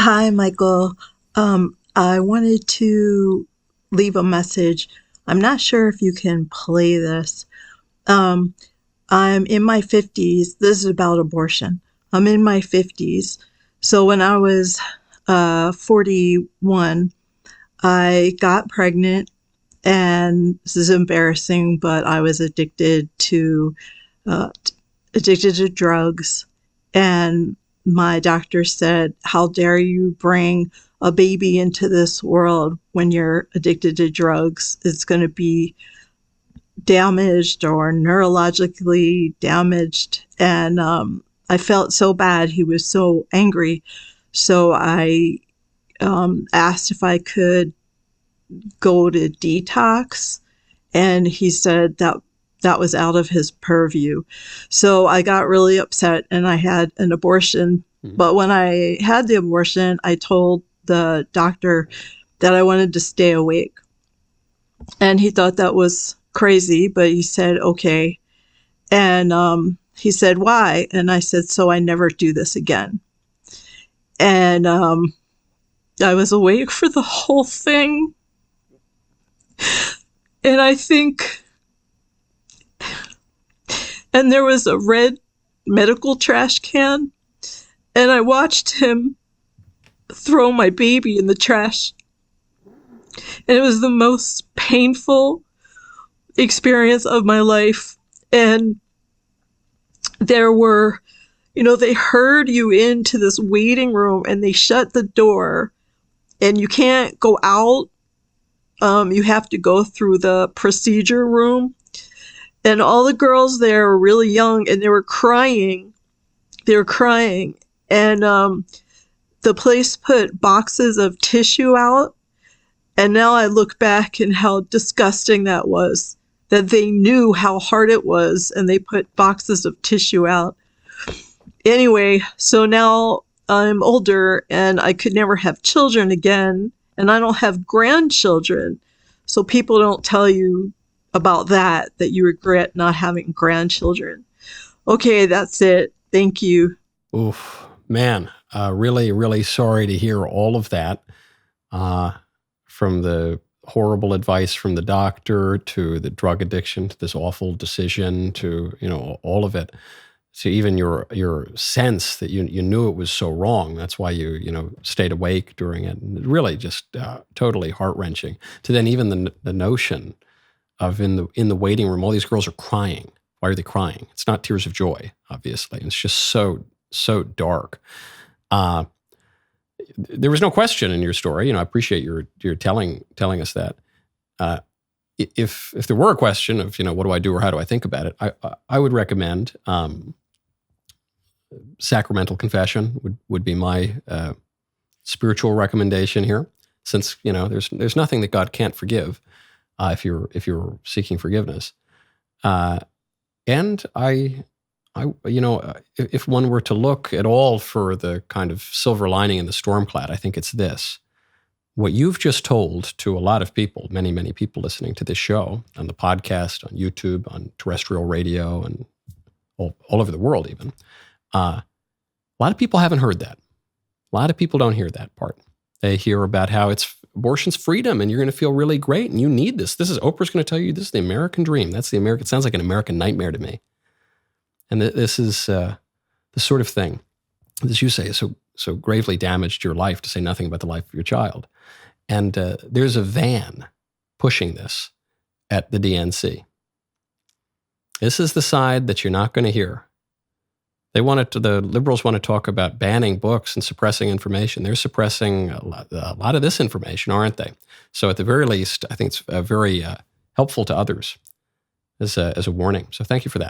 Hi, Michael. I wanted to leave a message. I'm not sure if you can play this. Um, I'm in my 50s. This is about abortion. I'm in my 50s. So when I was 41, I got pregnant, and this is embarrassing, but I was uh, addicted to drugs. And my doctor said, "How dare you bring a baby into this world when you're addicted to drugs? It's going to be damaged or neurologically damaged." And I felt so bad. He was so angry. So I asked if I could go to detox, and he said that that was out of his purview. So I got really upset and I had an abortion. But when I had the abortion, I told the doctor that I wanted to stay awake. And he thought that was crazy, but he said, okay. And he said, why? And I said, so I never do this again. And I was awake for the whole thing. And I think, and there was a red medical trash can, and I watched him throw my baby in the trash. And it was the most painful experience of my life. And there were, they herd you into this waiting room and they shut the door and you can't go out. You have to go through the procedure room. And all the girls there were really young and they were crying. And the place put boxes of tissue out. And now I look back and how disgusting that was, that they knew how hard it was and they put boxes of tissue out. Anyway, so now I'm older and I could never have children again, and I don't have grandchildren. So people don't tell you about that you regret not having grandchildren. Okay, that's it. Thank you. Oof, man, really, really sorry to hear all of that. From the horrible advice from the doctor to the drug addiction to this awful decision to, all of it. So even your sense that you knew it was so wrong. That's why you stayed awake during it. And really just totally heart-wrenching. To then even the notion of in the waiting room, all these girls are crying. Why are they crying? It's not tears of joy, obviously. It's just so dark. There was no question in your story. I appreciate your telling us that. If there were a question of what do I do or how do I think about it, I would recommend sacramental confession would be my spiritual recommendation here. Since there's nothing that God can't forgive if you're seeking forgiveness, and if one were to look at all for the kind of silver lining in the storm cloud, I think it's this. What you've just told to a lot of people, many, many people listening to this show, on the podcast, on YouTube, on terrestrial radio, and all over the world even, a lot of people haven't heard that. A lot of people don't hear that part. They hear about how abortion's freedom and you're going to feel really great and you need this. Oprah's going to tell you this is the American dream. It sounds like an American nightmare to me. And this is the sort of thing, as you say, so gravely damaged your life, to say nothing about the life of your child. And there's a van pushing this at the DNC. This is the side that you're not going to hear. The liberals want to talk about banning books and suppressing information. They're suppressing a lot of this information, aren't they? So at the very least, I think it's very helpful to others as a warning. So thank you for that.